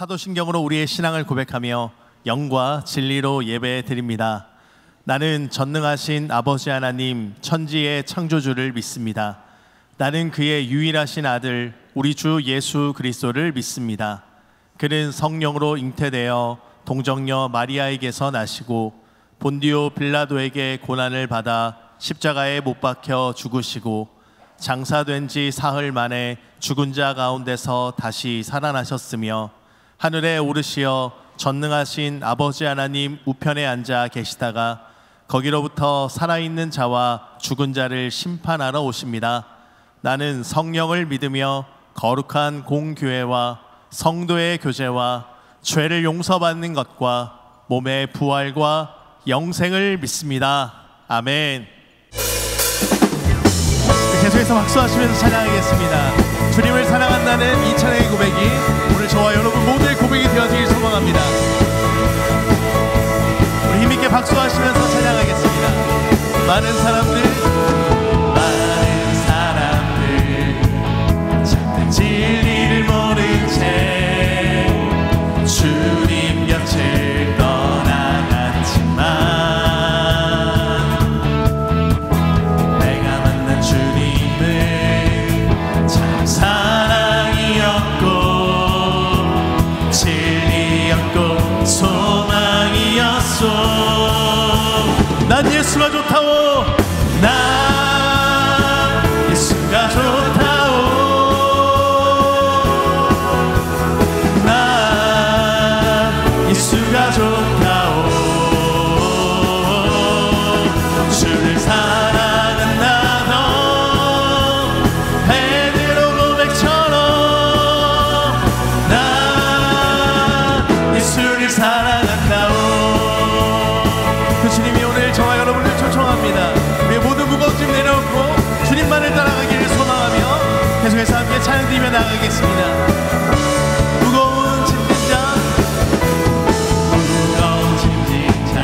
사도신경으로 우리의 신앙을 고백하며 영과 진리로 예배 드립니다. 나는 전능하신 아버지 하나님 천지의 창조주를 믿습니다. 나는 그의 유일하신 아들 우리 주 예수 그리스도를 믿습니다. 그는 성령으로 잉태되어 동정녀 마리아에게서 나시고 본디오 빌라도에게 고난을 받아 십자가에 못 박혀 죽으시고 장사된 지 사흘 만에 죽은 자 가운데서 다시 살아나셨으며 하늘에 오르시어 전능하신 아버지 하나님 우편에 앉아 계시다가 거기로부터 살아있는 자와 죽은 자를 심판하러 오십니다. 나는 성령을 믿으며 거룩한 공교회와 성도의 교제와 죄를 용서받는 것과 몸의 부활과 영생을 믿습니다. 아멘. 계속해서 박수하시면서 찬양하겠습니다. 주님을 사랑한다는 이 찬양의 고백이 오늘 저와 여러분 모두의 고백이 되어지길 소망합니다. 우리 힘있게 박수하시면서 찬양하겠습니다. 많은 사람들 참된 진리를 모른 채 주님 곁을 떠나갔지만 난 예수가 좋다오. 난 예수가 좋다오. 난 예수가 좋다오. 주를 사랑한다 너 베드로 고백처럼 난 예수를 사랑한다오. 그 주님이 오늘 저와 여러분을 초청합니다. 우리의 모든 무거운 짐 내려놓고 주님만을 따라가기를 소망하며 계속해서 함께 찬양 드리며 나가겠습니다. 무거운 짐진 자 다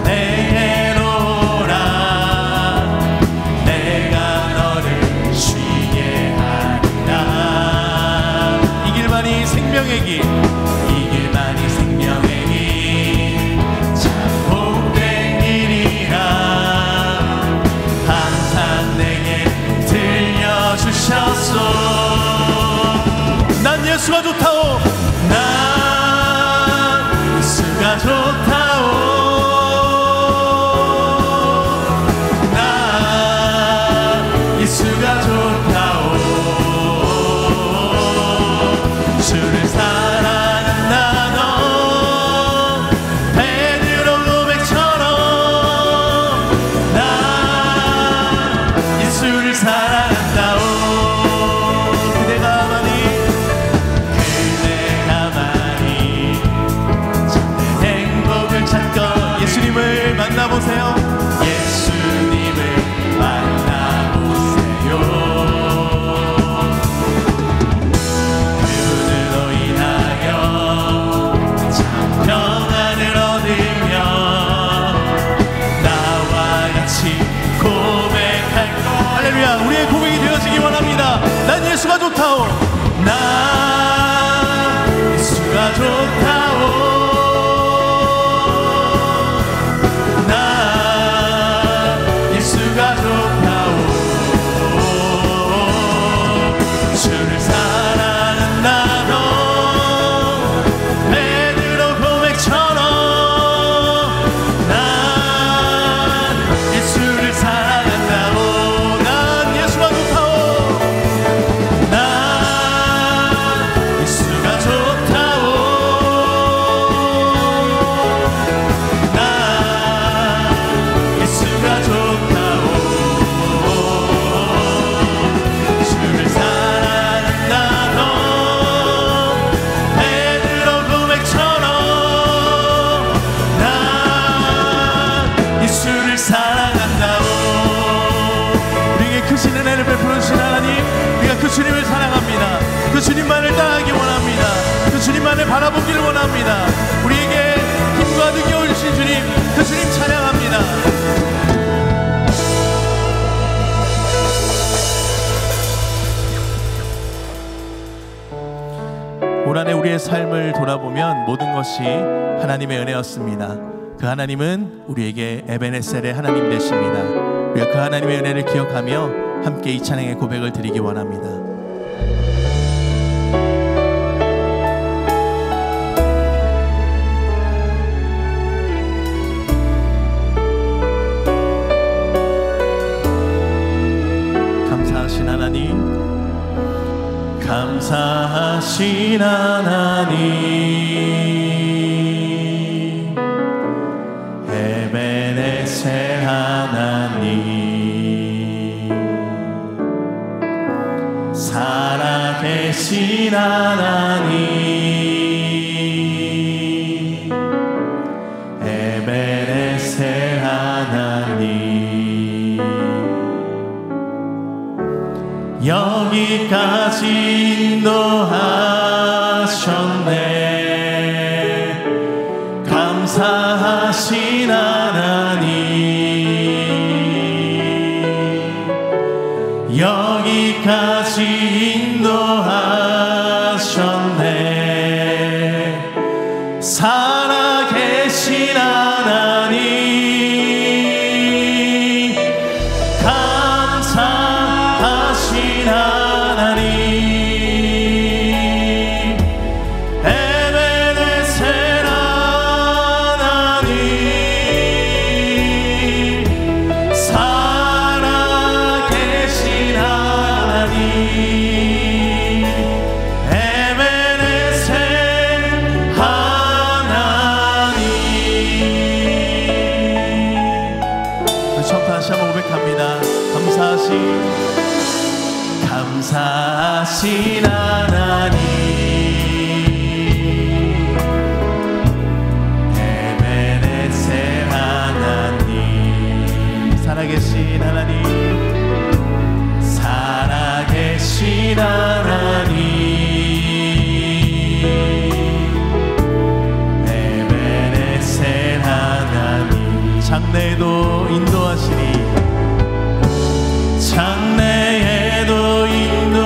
내게로 오라. 내가 너를 쉬게 하리라. 이 길만이 생명의 길, 이 길만이 생명의 길, 난 예수가 좋다오. 난 예수가 좋다오. 난 예수가 좋다오. 주를 사랑한다 너 베드로 고백처럼 난 예수를 사랑한다오. 예수님을 만나보세요. 예수님을 만나보세요. 그분으로 인하여 참 평안을 얻으며 나와 같이 고백할 것. 할렐루야. 우리의 고백이 되어지기 원합니다. 난 예수가 좋다오. 난 예수가 좋다오. 주를 사랑한다 너 베드로 고백처럼 난 예수를 사랑한다오. 난 예수가 좋다오. 난 예수가 좋다오. 난 예수가 좋다오. 주를 사랑한다 너 베드로 고백처럼 난 예수를 사랑한다오. 우리에게 크신 은혜를 베풀어 주신 하나님, 우리가 그 주님을 사랑합니다. 그 주님만을 따라가기 원합니다. 그 주님만을 바라보기를 원합니다. 우리에게 힘과 능력을 주신 주님, 그 주님 찬양합니다. 우리의 삶을 돌아보면 모든 것이 하나님의 은혜였습니다. 그 하나님은 우리에게 에베네셀의 하나님 되십니다. 우리가 그 하나님의 은혜를 기억하며 함께 이 찬양의 고백을 드리기 원합니다. 감사하신 하나님, 감사하신 하나님, 에베네셀 하나님, 살아계신 하나님, 에베네셀 하나님, 여기까지 인도하셨네. 감사하신 하나님, 여기까지 인도하셨네. 살아계신 하나님, 하나님, 에베네셀 하나님, 살아계신 하나님, 에베네셀 하나님. 처음 다시 한번 고백합니다. 감사하신 하나님, 에베네셀 하나님, 살아계신 하나님, 살아계신 하나님, 에베네셀 하나님, 장래에도 인도하시니, 장래에도 인도하시니,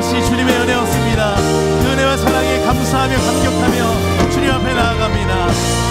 것이 주님의 은혜였습니다. 그 은혜와 사랑에 감사하며 감격하며 주님 앞에 나아갑니다.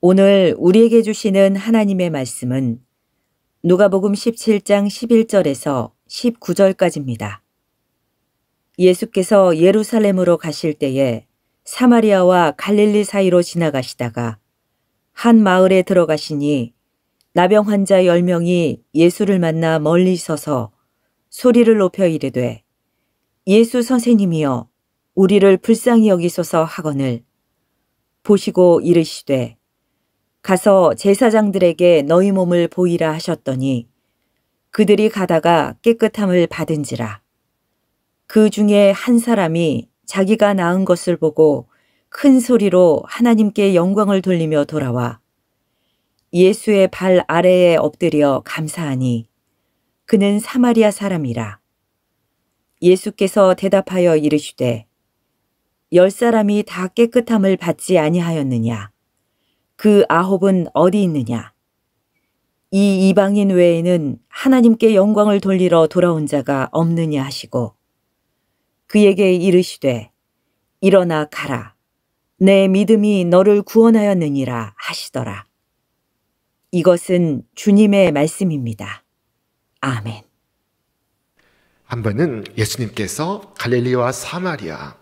오늘 우리에게 주시는 하나님의 말씀은 누가복음 17장 11절에서 19절까지입니다. 예수께서 예루살렘으로 가실 때에 사마리아와 갈릴리 사이로 지나가시다가 한 마을에 들어가시니 나병 환자 10명이 예수를 만나 멀리 서서 소리를 높여 이르되 예수 선생님이여 우리를 불쌍히 여기소서 하거늘 보시고 이르시되 가서 제사장들에게 너희 몸을 보이라 하셨더니 그들이 가다가 깨끗함을 받은지라. 그 중에 한 사람이 자기가 나은 것을 보고 큰 소리로 하나님께 영광을 돌리며 돌아와 예수의 발 아래에 엎드려 감사하니 그는 사마리아 사람이라. 예수께서 대답하여 이르시되 10사람이 다 깨끗함을 받지 아니하였느냐? 그 9은 어디 있느냐? 이 이방인 외에는 하나님께 영광을 돌리러 돌아온 자가 없느냐 하시고 그에게 이르시되 일어나 가라. 내 믿음이 너를 구원하였느니라 하시더라. 이것은 주님의 말씀입니다. 아멘. 한 번은 예수님께서 갈릴리와 사마리아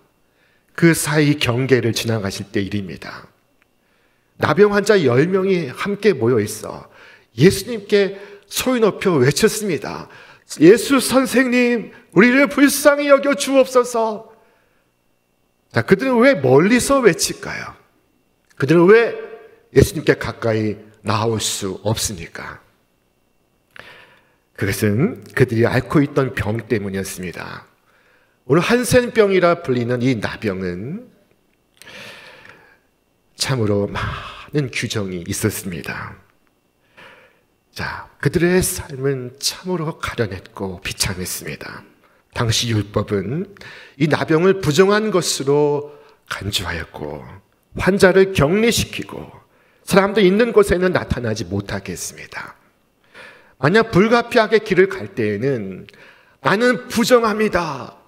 그 사이 경계를 지나가실 때 일입니다. 나병 환자 10명이 함께 모여 있어 예수님께 소리 높여 외쳤습니다. 예수 선생님, 우리를 불쌍히 여겨 주옵소서. 자, 그들은 왜 멀리서 외칠까요? 그들은 왜 예수님께 가까이 나올 수 없습니까? 그것은 그들이 앓고 있던 병 때문이었습니다. 오늘 한센병이라 불리는 이 나병은 참으로 많은 규정이 있었습니다. 자, 그들의 삶은 참으로 가련했고 비참했습니다. 당시 율법은 이 나병을 부정한 것으로 간주하였고 환자를 격리시키고 사람들 있는 곳에는 나타나지 못하게 했습니다. 만약 불가피하게 길을 갈 때에는 나는 부정합니다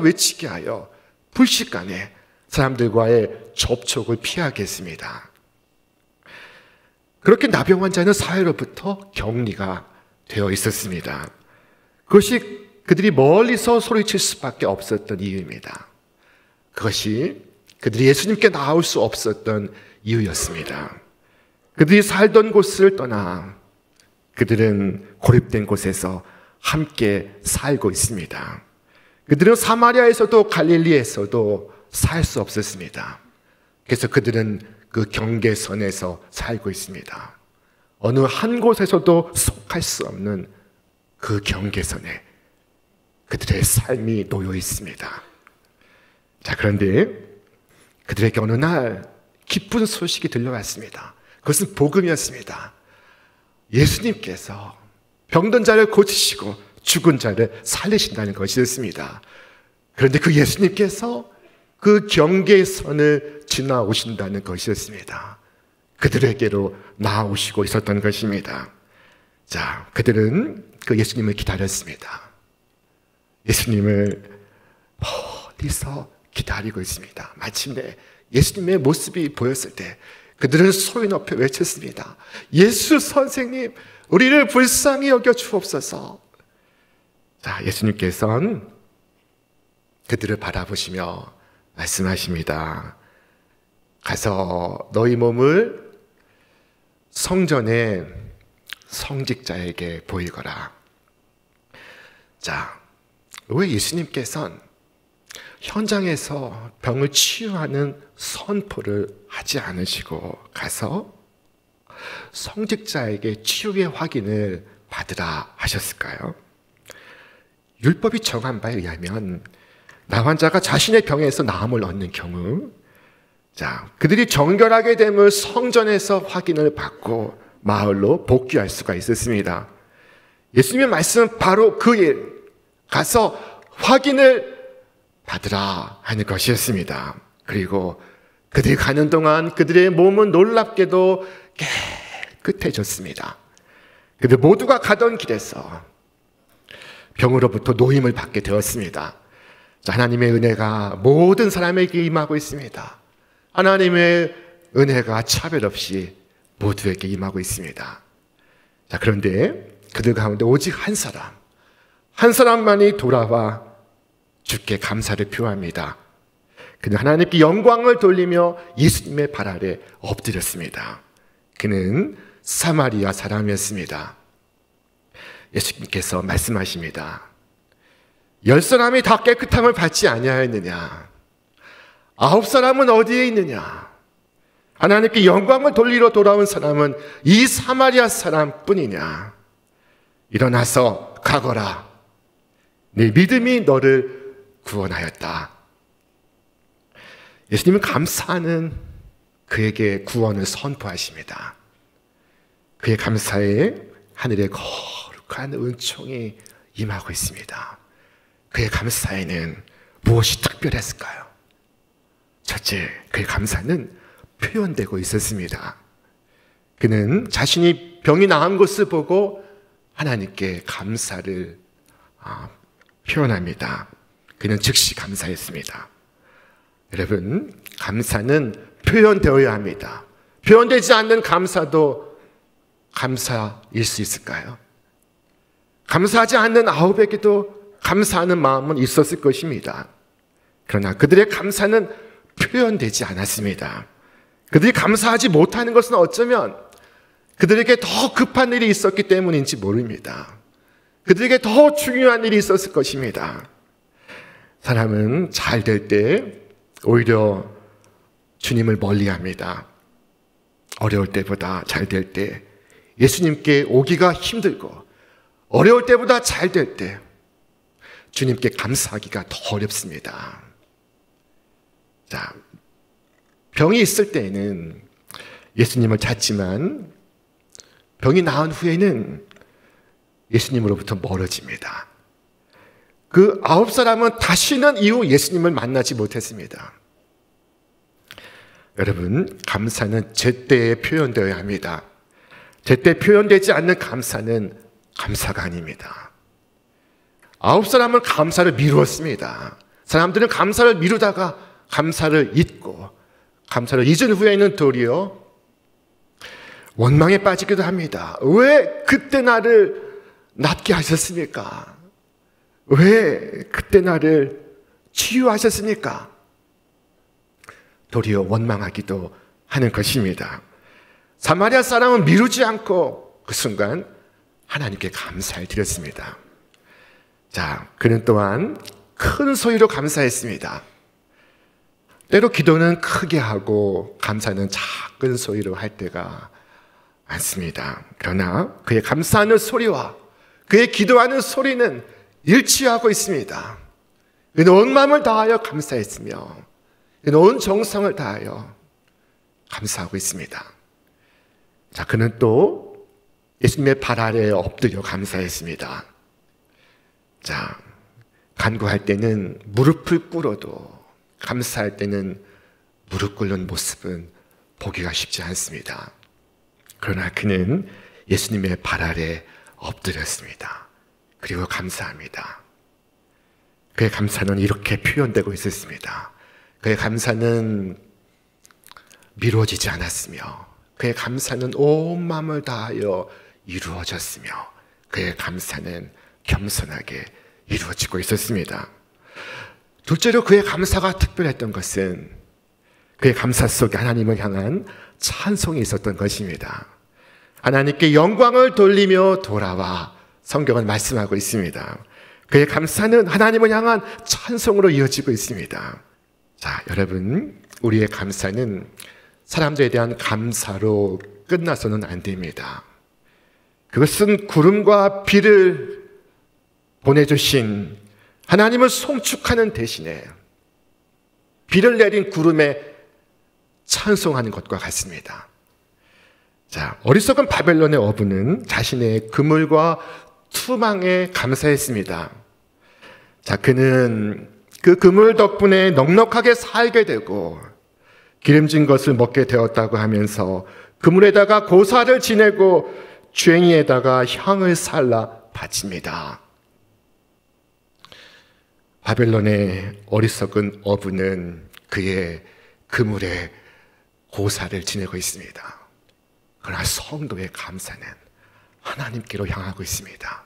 외치게 하여 불식간에 사람들과의 접촉을 피하게 했습니다. 그렇게 나병 환자는 사회로부터 격리가 되어 있었습니다. 그것이 그들이 멀리서 소리칠 수밖에 없었던 이유입니다. 그것이 그들이 예수님께 나올 수 없었던 이유였습니다. 그들이 살던 곳을 떠나 그들은 고립된 곳에서 함께 살고 있습니다. 그들은 사마리아에서도 갈릴리에서도 살 수 없었습니다. 그래서 그들은 그 경계선에서 살고 있습니다. 어느 한 곳에서도 속할 수 없는 그 경계선에 그들의 삶이 놓여 있습니다. 자, 그런데 그들에게 어느 날 기쁜 소식이 들려왔습니다. 그것은 복음이었습니다. 예수님께서 병든 자를 고치시고 죽은 자를 살리신다는 것이었습니다. 그런데 그 예수님께서 그 경계선을 지나오신다는 것이었습니다. 그들에게로 나오시고 있었던 것입니다. 자, 그들은 그 예수님을 기다렸습니다. 예수님을 멀리서 기다리고 있습니다. 마침내 예수님의 모습이 보였을 때 그들은 소리 높여 외쳤습니다. 예수 선생님, 우리를 불쌍히 여겨 주옵소서. 자, 예수님께서는 그들을 바라보시며 말씀하십니다. 가서 너희 몸을 성전의 성직자에게 보이거라. 자, 왜 예수님께서는 현장에서 병을 치유하는 선포를 하지 않으시고 가서 성직자에게 치유의 확인을 받으라 하셨을까요? 율법이 정한 바에 의하면 나 환자가 자신의 병에서 나음을 얻는 경우, 자, 그들이 정결하게 됨을 성전에서 확인을 받고 마을로 복귀할 수가 있었습니다. 예수님의 말씀은 바로 그 일, 가서 확인을 받으라 하는 것이었습니다. 그리고 그들이 가는 동안 그들의 몸은 놀랍게도 깨끗해졌습니다. 그들 모두가 가던 길에서 병으로부터 노임을 받게 되었습니다. 자, 하나님의 은혜가 모든 사람에게 임하고 있습니다. 하나님의 은혜가 차별 없이 모두에게 임하고 있습니다. 자, 그런데 그들 가운데 오직 한 사람만이 돌아와 주께 감사를 표합니다. 그는 하나님께 영광을 돌리며 예수님의 발 아래 엎드렸습니다. 그는 사마리아 사람이었습니다. 예수님께서 말씀하십니다. 10사람이 다 깨끗함을 받지 아니하였느냐? 9사람은 어디에 있느냐? 하나님께 영광을 돌리러 돌아온 사람은 이 사마리아 사람뿐이냐? 일어나서 가거라. 네 믿음이 너를 구원하였다. 예수님은 감사하는 그에게 구원을 선포하십니다. 그의 감사에 하늘의 거룩한 은총이 임하고 있습니다. 그의 감사에는 무엇이 특별했을까요? 첫째, 그의 감사는 표현되고 있었습니다. 그는 자신이 병이 나은 것을 보고 하나님께 감사를 표현합니다. 그는 즉시 감사했습니다. 여러분, 감사는 표현되어야 합니다. 표현되지 않는 감사도 감사일 수 있을까요? 감사하지 않는 아홉에게도 감사하는 마음은 있었을 것입니다. 그러나 그들의 감사는 표현되지 않았습니다. 그들이 감사하지 못하는 것은 어쩌면 그들에게 더 급한 일이 있었기 때문인지 모릅니다. 그들에게 더 중요한 일이 있었을 것입니다. 사람은 잘 될 때 오히려 주님을 멀리합니다. 어려울 때보다 잘 될 때, 예수님께 오기가 힘들고 어려울 때보다 잘 될 때 주님께 감사하기가 더 어렵습니다. 자, 병이 있을 때에는 예수님을 찾지만 병이 나은 후에는 예수님으로부터 멀어집니다. 그 9사람은 다시는 이후 예수님을 만나지 못했습니다. 여러분, 감사는 제때에 표현되어야 합니다. 제때 표현되지 않는 감사는 감사가 아닙니다. 9사람은 감사를 미루었습니다. 사람들은 감사를 미루다가 감사를 잊고 감사를 잊은 후에는 도리어 원망에 빠지기도 합니다. 왜 그때 나를 낫게 하셨습니까? 왜 그때 나를 치유하셨습니까? 도리어 원망하기도 하는 것입니다. 사마리아 사람은 미루지 않고 그 순간 하나님께 감사를 드렸습니다. 자, 그는 또한 큰 소리로 감사했습니다. 때로 기도는 크게 하고 감사는 작은 소리로 할 때가 많습니다. 그러나 그의 감사하는 소리와 그의 기도하는 소리는 일치하고 있습니다. 그는 온 마음을 다하여 감사했으며 그는 온 정성을 다하여 감사하고 있습니다. 자, 그는 또 예수님의 발 아래에 엎드려 감사했습니다. 자, 간구할 때는 무릎을 꿇어도 감사할 때는 무릎 꿇는 모습은 보기가 쉽지 않습니다. 그러나 그는 예수님의 발 아래 엎드렸습니다. 그리고 감사합니다. 그의 감사는 이렇게 표현되고 있었습니다. 그의 감사는 미루어지지 않았으며 그의 감사는 온 마음을 다하여 이루어졌으며 그의 감사는 겸손하게 이루어지고 있었습니다. 둘째로 그의 감사가 특별했던 것은 그의 감사 속에 하나님을 향한 찬송이 있었던 것입니다. 하나님께 영광을 돌리며 돌아와 성경은 말씀하고 있습니다. 그의 감사는 하나님을 향한 찬송으로 이어지고 있습니다. 자, 여러분, 우리의 감사는 사람들에 대한 감사로 끝나서는 안 됩니다. 그것은 구름과 비를 보내주신 하나님을 송축하는 대신에 비를 내린 구름에 찬송하는 것과 같습니다. 자, 어리석은 바벨론의 어부는 자신의 그물과 투망에 감사했습니다. 자, 그는 그 그물 덕분에 넉넉하게 살게 되고 기름진 것을 먹게 되었다고 하면서 그물에다가 고사를 지내고 쟁이에다가 향을 살라 바칩니다. 바벨론의 어리석은 어부는 그의 그물에 고사를 지내고 있습니다. 그러나 성도의 감사는 하나님께로 향하고 있습니다.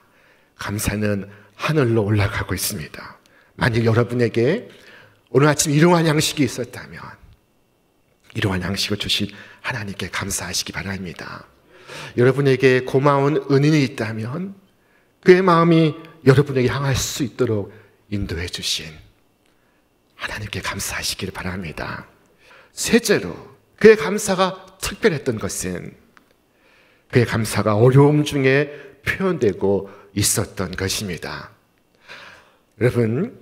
감사는 하늘로 올라가고 있습니다. 만일 여러분에게 오늘 아침 일용할 양식이 있었다면 일용할 양식을 주신 하나님께 감사하시기 바랍니다. 여러분에게 고마운 은인이 있다면 그의 마음이 여러분에게 향할 수 있도록 인도해 주신 하나님께 감사하시기를 바랍니다. 셋째로 그의 감사가 특별했던 것은 그의 감사가 어려움 중에 표현되고 있었던 것입니다. 여러분,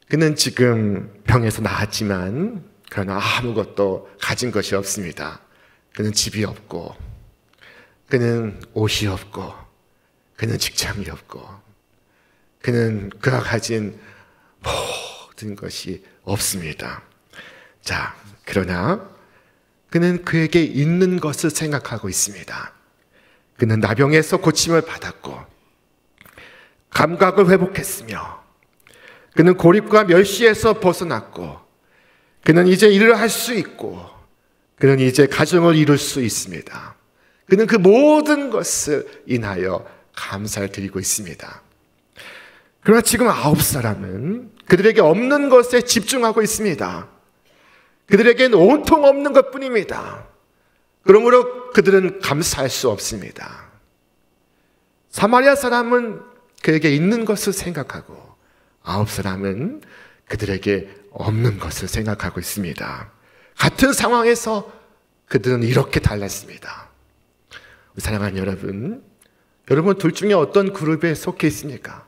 그는 지금 병에서 나았지만 그러나 아무것도 가진 것이 없습니다. 그는 집이 없고, 그는 옷이 없고, 그는 직장이 없고, 그는 그가 가진 모든 것이 없습니다. 자, 그러나 그는 그에게 있는 것을 생각하고 있습니다. 그는 나병에서 고침을 받았고, 감각을 회복했으며, 그는 고립과 멸시에서 벗어났고, 그는 이제 일을 할 수 있고, 그는 이제 가정을 이룰 수 있습니다. 그는 그 모든 것을 인하여 감사를 드리고 있습니다. 그러나 지금 9사람은 그들에게 없는 것에 집중하고 있습니다. 그들에게는 온통 없는 것뿐입니다. 그러므로 그들은 감사할 수 없습니다. 사마리아 사람은 그에게 있는 것을 생각하고 9사람은 그들에게 없는 것을 생각하고 있습니다. 같은 상황에서 그들은 이렇게 달랐습니다. 사랑하는 여러분, 여러분 둘 중에 어떤 그룹에 속해 있습니까?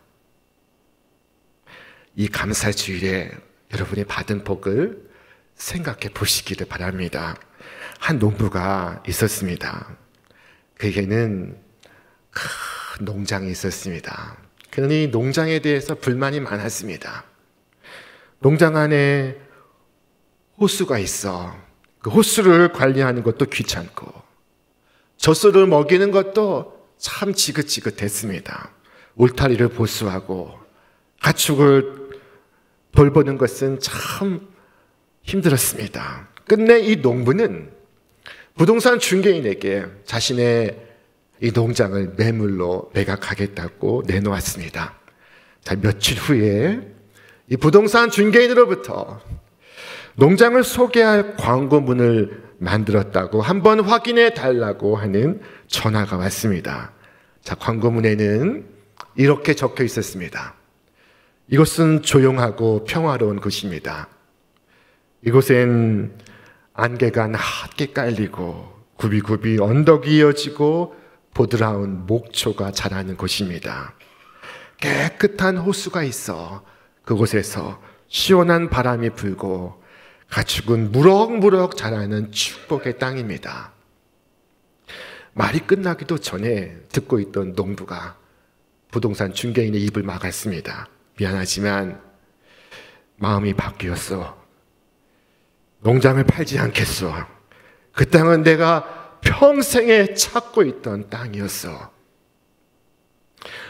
이 감사 주일에 여러분이 받은 복을 생각해 보시기를 바랍니다. 한 농부가 있었습니다. 그에게는 큰 농장이 있었습니다. 그러니 농장에 대해서 불만이 많았습니다. 농장 안에 호수가 있어 그 호수를 관리하는 것도 귀찮고 젖소를 먹이는 것도 참 지긋지긋했습니다. 울타리를 보수하고 가축을 돌보는 것은 참 힘들었습니다. 끝내 이 농부는 부동산 중개인에게 자신의 이 농장을 매물로 매각하겠다고 내놓았습니다. 자, 며칠 후에 이 부동산 중개인으로부터 농장을 소개할 광고문을 만들었다고 한번 확인해 달라고 하는 전화가 왔습니다. 자, 광고문에는 이렇게 적혀 있었습니다. 이곳은 조용하고 평화로운 곳입니다. 이곳엔 안개가 낮게 깔리고 굽이굽이 언덕이 이어지고 보드라운 목초가 자라는 곳입니다. 깨끗한 호수가 있어 그곳에서 시원한 바람이 불고 가축은 무럭무럭 자라는 축복의 땅입니다. 말이 끝나기도 전에 듣고 있던 농부가 부동산 중개인의 입을 막았습니다. 미안하지만 마음이 바뀌었어. 농장을 팔지 않겠어. 그 땅은 내가 평생에 찾고 있던 땅이었어.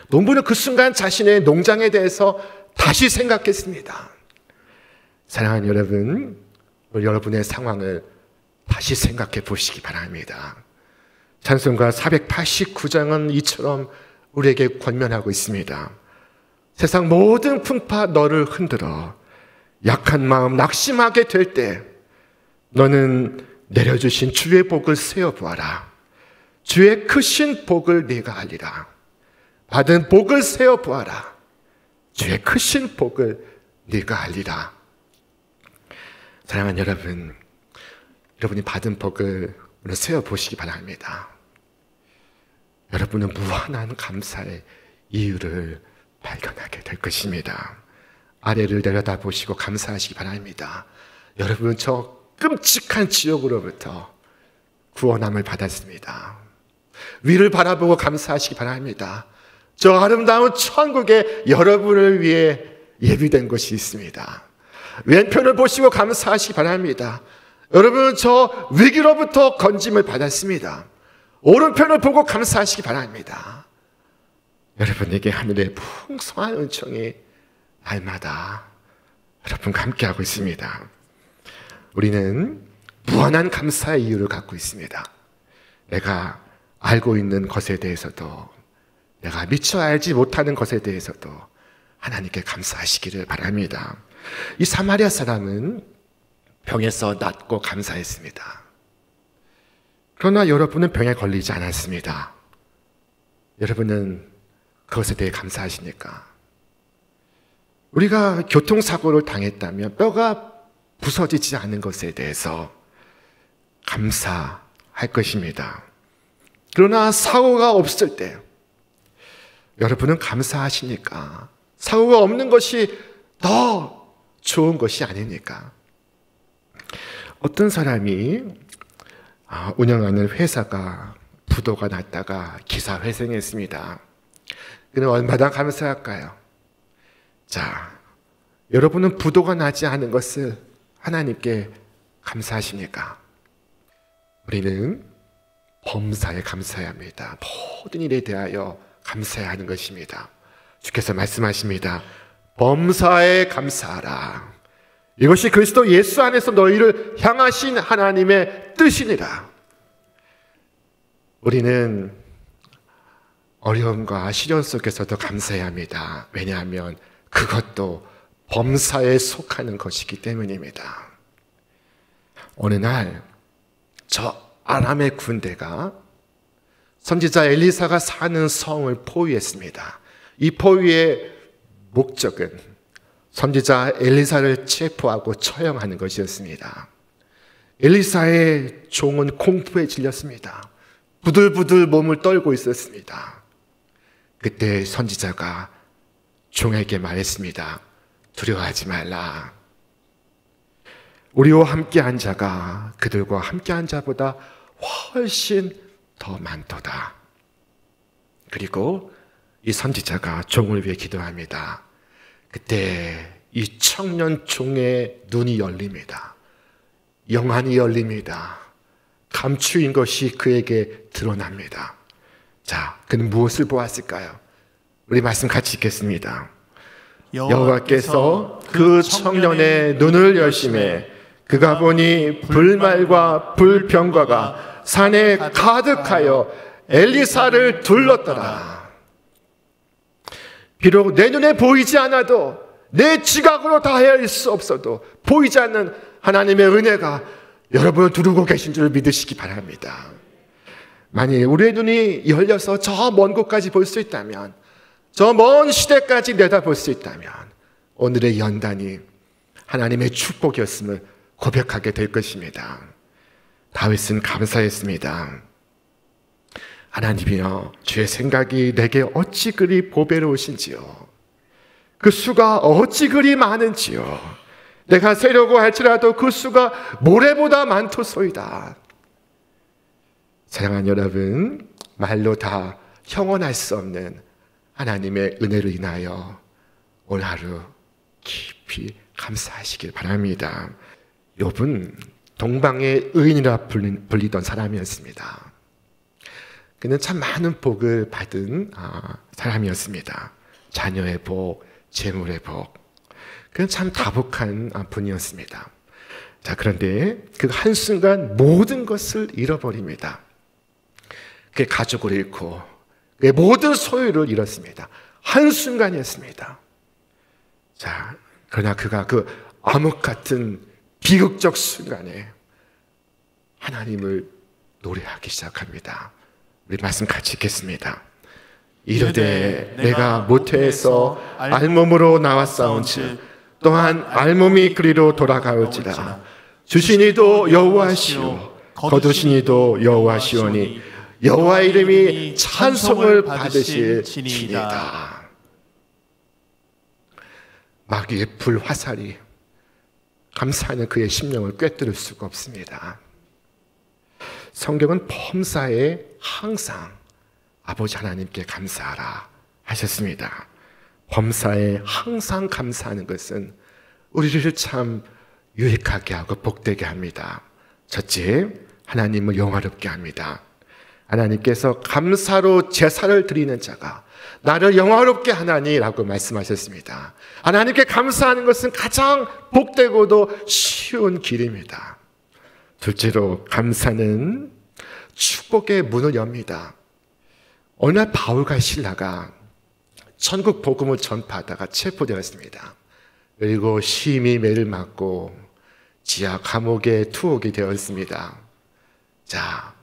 농부는 그 순간 자신의 농장에 대해서 다시 생각했습니다. 사랑하는 여러분, 여러분의 상황을 다시 생각해 보시기 바랍니다. 찬송가 489장은 이처럼 우리에게 권면하고 있습니다. 세상 모든 풍파 너를 흔들어 약한 마음 낙심하게 될 때 너는 내려주신 주의 복을 세어보아라. 주의 크신 복을 네가 알리라. 받은 복을 세어보아라. 주의 크신 복을 네가 알리라. 사랑하는 여러분, 여러분이 받은 복을 오늘 세어보시기 바랍니다. 여러분은 무한한 감사의 이유를 발견하게 될 것입니다. 아래를 내려다보시고 감사하시기 바랍니다. 여러분, 저 끔찍한 지옥으로부터 구원함을 받았습니다. 위를 바라보고 감사하시기 바랍니다. 저 아름다운 천국에 여러분을 위해 예비된 곳이 있습니다. 왼편을 보시고 감사하시기 바랍니다. 여러분, 저 위기로부터 건짐을 받았습니다. 오른편을 보고 감사하시기 바랍니다. 여러분에게 하늘의 풍성한 은총이 날마다 여러분과 함께하고 있습니다. 우리는 무한한 감사의 이유를 갖고 있습니다. 내가 알고 있는 것에 대해서도 내가 미처 알지 못하는 것에 대해서도 하나님께 감사하시기를 바랍니다. 이 사마리아 사람은 병에서 낫고 감사했습니다. 그러나 여러분은 병에 걸리지 않았습니다. 여러분은 그것에 대해 감사하십니까? 우리가 교통사고를 당했다면 뼈가 부서지지 않은 것에 대해서 감사할 것입니다. 그러나 사고가 없을 때 여러분은 감사하십니까? 사고가 없는 것이 더 좋은 것이 아닙니까? 어떤 사람이 운영하는 회사가 부도가 났다가 기사회생했습니다. 그는 얼마나 감사할까요? 자, 여러분은 부도가 나지 않은 것을 하나님께 감사하십니까? 우리는 범사에 감사해야 합니다. 모든 일에 대하여 감사해야 하는 것입니다. 주께서 말씀하십니다. 범사에 감사하라. 이것이 그리스도 예수 안에서 너희를 향하신 하나님의 뜻이니라. 우리는 어려움과 시련 속에서도 감사해야 합니다. 왜냐하면 그것도 범사에 속하는 것이기 때문입니다. 어느 날 저 아람의 군대가 선지자 엘리사가 사는 성을 포위했습니다. 이 포위의 목적은 선지자 엘리사를 체포하고 처형하는 것이었습니다. 엘리사의 종은 공포에 질렸습니다. 부들부들 몸을 떨고 있었습니다. 그때 선지자가 종에게 말했습니다. 두려워하지 말라. 우리와 함께한 자가 그들과 함께한 자보다 훨씬 더 많도다. 그리고 이 선지자가 종을 위해 기도합니다. 그때 이 청년 종의 눈이 열립니다. 영안이 열립니다. 감추인 것이 그에게 드러납니다. 자, 그는 무엇을 보았을까요? 우리 말씀 같이 읽겠습니다. 여호와께서 그 청년의 눈을 여심해 그가 보니 불말과 불병과가 산에 가득하여 엘리사를 둘렀더라. 비록 내 눈에 보이지 않아도 내 지각으로 다 헤아릴 수 없어도 보이지 않는 하나님의 은혜가 여러분을 두르고 계신 줄 믿으시기 바랍니다. 만일 우리의 눈이 열려서 저 먼 곳까지 볼 수 있다면, 저 먼 시대까지 내다볼 수 있다면 오늘의 연단이 하나님의 축복이었음을 고백하게 될 것입니다. 다윗은 감사했습니다. 하나님이여, 주의 생각이 내게 어찌 그리 보배로우신지요. 그 수가 어찌 그리 많은지요. 내가 세려고 할지라도 그 수가 모래보다 많도소이다. 사랑하는 여러분, 말로 다 형언할 수 없는 하나님의 은혜로 인하여 오늘 하루 깊이 감사하시길 바랍니다. 욥은 동방의 의인이라 불리던 사람이었습니다. 그는 참 많은 복을 받은 사람이었습니다. 자녀의 복, 재물의 복. 그는 참 다복한 분이었습니다. 자, 그런데 그 한순간 모든 것을 잃어버립니다. 그의 가족을 잃고 그의 모든 소유를 잃었습니다. 한순간이었습니다. 자, 그러나 그가 그 암흑 같은 비극적 순간에 하나님을 노래하기 시작합니다. 우리 말씀 같이 읽겠습니다. 이르되 내가 모태에서 알몸으로 나왔사온즉 또한 알몸이 그리로 돌아가올지라. 주시니도 여호와시오 거두시니도 여호와시오니 여호와의 이름이 찬송을 받으실 지니이다. 마귀의 불화살이 감사하는 그의 심령을 꿰뚫을 수가 없습니다. 성경은 범사에 항상 아버지 하나님께 감사하라 하셨습니다. 범사에 항상 감사하는 것은 우리를 참 유익하게 하고 복되게 합니다. 첫째, 하나님을 영화롭게 합니다. 하나님께서 감사로 제사를 드리는 자가 나를 영화롭게 하나니라고 말씀하셨습니다. 하나님께 감사하는 것은 가장 복되고도 쉬운 길입니다. 둘째로, 감사는 축복의 문을 엽니다. 어느 날 바울과 실라가 천국 복음을 전파하다가 체포되었습니다. 그리고 심히 매를 맞고 지하 감옥에 투옥이 되었습니다. 자,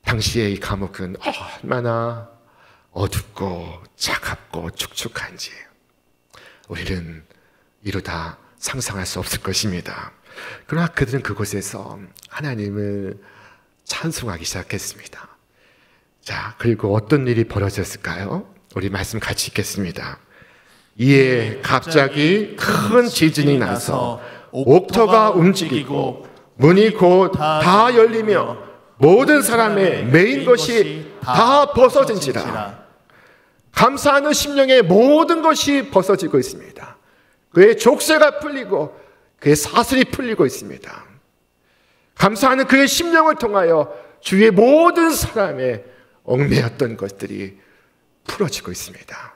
당시의 이 감옥은 얼마나 어둡고 차갑고 축축한지 우리는 이루다 상상할 수 없을 것입니다. 그러나 그들은 그곳에서 하나님을 찬송하기 시작했습니다. 자, 그리고 어떤 일이 벌어졌을까요? 우리 말씀 같이 읽겠습니다. 이에 갑자기 큰 지진이 나서 옥토가 움직이고 문이 곧 다 열리며 모든 사람의 메인 것이 다 벗어진지라. 감사하는 심령의 모든 것이 벗어지고 있습니다. 그의 족쇄가 풀리고 그의 사슬이 풀리고 있습니다. 감사하는 그의 심령을 통하여 주위의 모든 사람의 얽매였던 것들이 풀어지고 있습니다.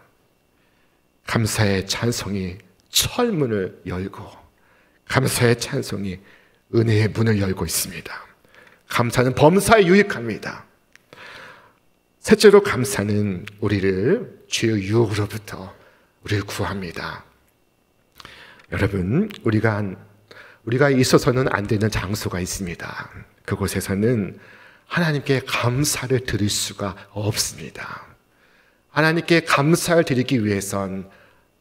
감사의 찬송이 철문을 열고 감사의 찬송이 은혜의 문을 열고 있습니다. 감사는 범사에 유익합니다. 셋째로 감사는 우리를 죄의 유혹으로부터 우리를 구합니다. 여러분, 우리가 있어서는 안 되는 장소가 있습니다. 그곳에서는 하나님께 감사를 드릴 수가 없습니다. 하나님께 감사를 드리기 위해선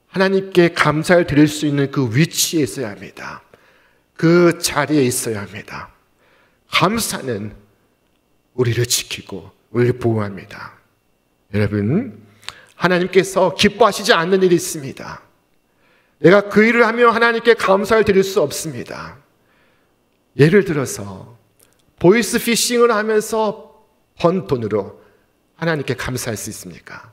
하나님께 감사를 드릴 수 있는 그 위치에 있어야 합니다. 그 자리에 있어야 합니다. 감사는 우리를 지키고 우리를 보호합니다. 여러분, 하나님께서 기뻐하시지 않는 일이 있습니다. 내가 그 일을 하며 하나님께 감사를 드릴 수 없습니다. 예를 들어서 보이스 피싱을 하면서 번 돈으로 하나님께 감사할 수 있습니까?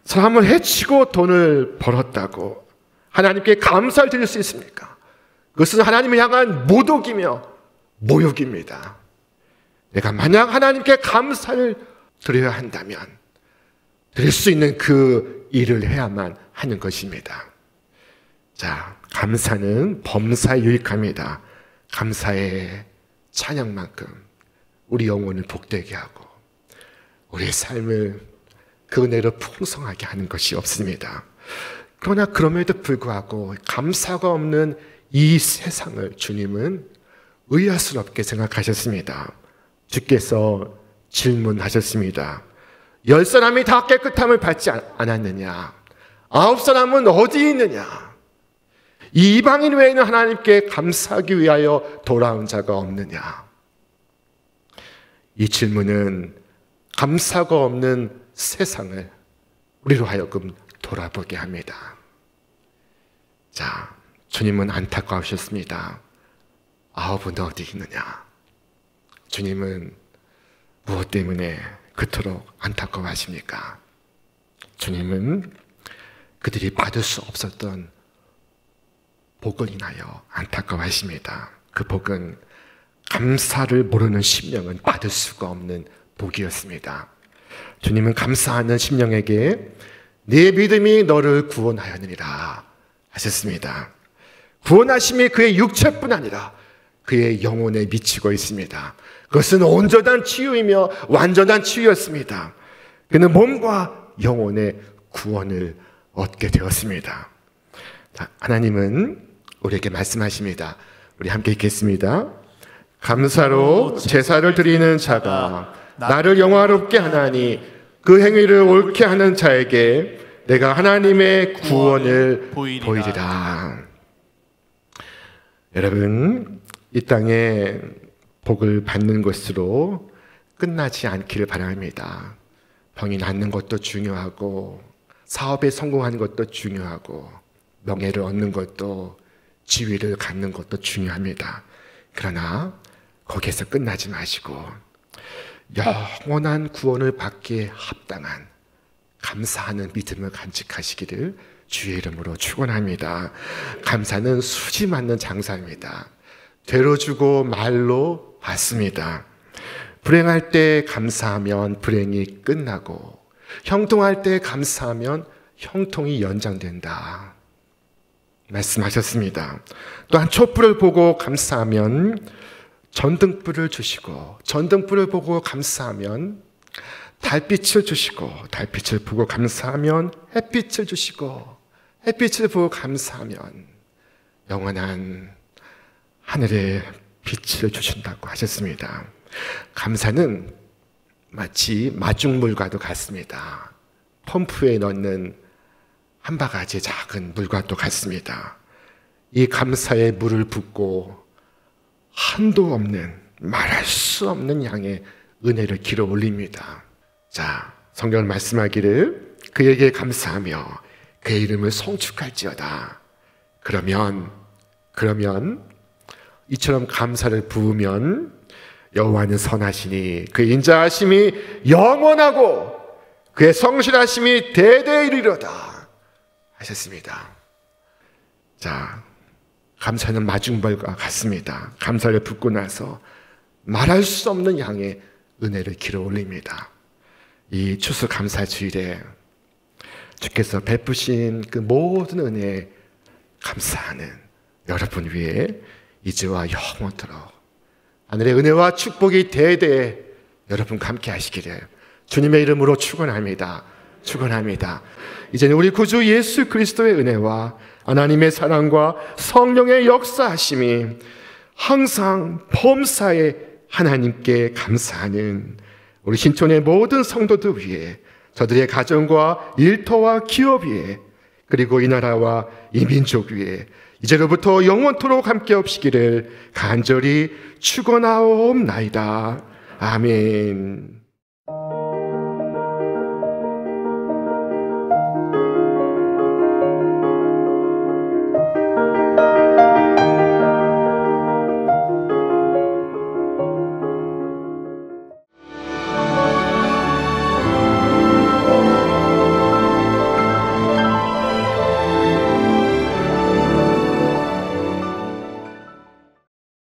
사람을 해치고 돈을 벌었다고 하나님께 감사를 드릴 수 있습니까? 그것은 하나님을 향한 모독이며 모욕입니다. 내가 만약 하나님께 감사를 드려야 한다면 드릴 수 있는 그 일을 해야만 하는 것입니다. 자, 감사는 범사에 유익합니다. 감사의 찬양만큼 우리 영혼을 복되게 하고 우리의 삶을 그 은혜로 풍성하게 하는 것이 없습니다. 그러나 그럼에도 불구하고 감사가 없는 이 세상을 주님은 의아스럽게 생각하셨습니다. 주께서 질문하셨습니다. 10사람이 다 깨끗함을 받지 않았느냐? 9사람은 어디 있느냐? 이 이방인 외에는 하나님께 감사하기 위하여 돌아온 자가 없느냐? 이 질문은 감사가 없는 세상을 우리로 하여금 돌아보게 합니다. 자, 주님은 안타까우셨습니다. 9은 어디 있느냐? 주님은 무엇 때문에 그토록 안타까워하십니까? 주님은 그들이 받을 수 없었던 복을 인하여 안타까워하십니다. 그 복은 감사를 모르는 심령은 받을 수가 없는 복이었습니다. 주님은 감사하는 심령에게 네 믿음이 너를 구원하였느니라 하셨습니다. 구원하심이 그의 육체뿐 아니라 그의 영혼에 미치고 있습니다. 그것은 온전한 치유이며 완전한 치유였습니다. 그는 몸과 영혼의 구원을 얻게 되었습니다. 자, 하나님은 우리에게 말씀하십니다. 우리 함께 읽겠습니다. 감사로 제사를 드리는 자가 나를 영화롭게 하나니 그 행위를 옳게 하는 자에게 내가 하나님의 구원을 보이리라. 여러분, 이 땅에 복을 받는 것으로 끝나지 않기를 바랍니다. 병이 낫는 것도 중요하고 사업에 성공하는 것도 중요하고 명예를 얻는 것도 지위를 갖는 것도 중요합니다. 그러나 거기에서 끝나지 마시고 영원한 구원을 받기에 합당한 감사하는 믿음을 간직하시기를 주의 이름으로 축원합니다. 감사는 수지 맞는 장사입니다. 되로 주고 말로 받습니다. 불행할 때 감사하면 불행이 끝나고 형통할 때 감사하면 형통이 연장된다 말씀하셨습니다. 또한 촛불을 보고 감사하면 전등불을 주시고 전등불을 보고 감사하면 달빛을 주시고 달빛을 보고 감사하면 햇빛을 주시고 햇빛을 보고 감사하면 영원한 하늘의 빛을 주신다고 하셨습니다. 감사는 마치 마중물과도 같습니다. 펌프에 넣는 한 바가지 작은 물과도 같습니다. 이 감사에 물을 붓고 한도 없는 말할 수 없는 양의 은혜를 길어 올립니다. 자, 성경은 말씀하기를 그에게 감사하며 그의 이름을 송축할지어다. 그러면 이처럼 감사를 부으면 여호와는 선하시니 그의 인자하심이 영원하고 그의 성실하심이 대대에 이르리로다 하셨습니다. 자, 감사는 마중벌과 같습니다. 감사를 붓고 나서 말할 수 없는 양의 은혜를 길어 올립니다. 이 추수감사주일에 주께서 베푸신 그 모든 은혜에 감사하는 여러분 위에 이제와 영원토록 하늘의 은혜와 축복이 대대에 여러분 함께 하시기를 주님의 이름으로 축원합니다. 축원합니다. 이제는 우리 구주 예수 그리스도의 은혜와 하나님의 사랑과 성령의 역사하심이 항상 범사에 하나님께 감사하는 우리 신촌의 모든 성도들 위해 저들의 가정과 일터와 기업 위에 그리고 이 나라와 이 민족 위에 이제로부터 영원토록 함께 없시기를 간절히 축원하옵나이다. 아멘.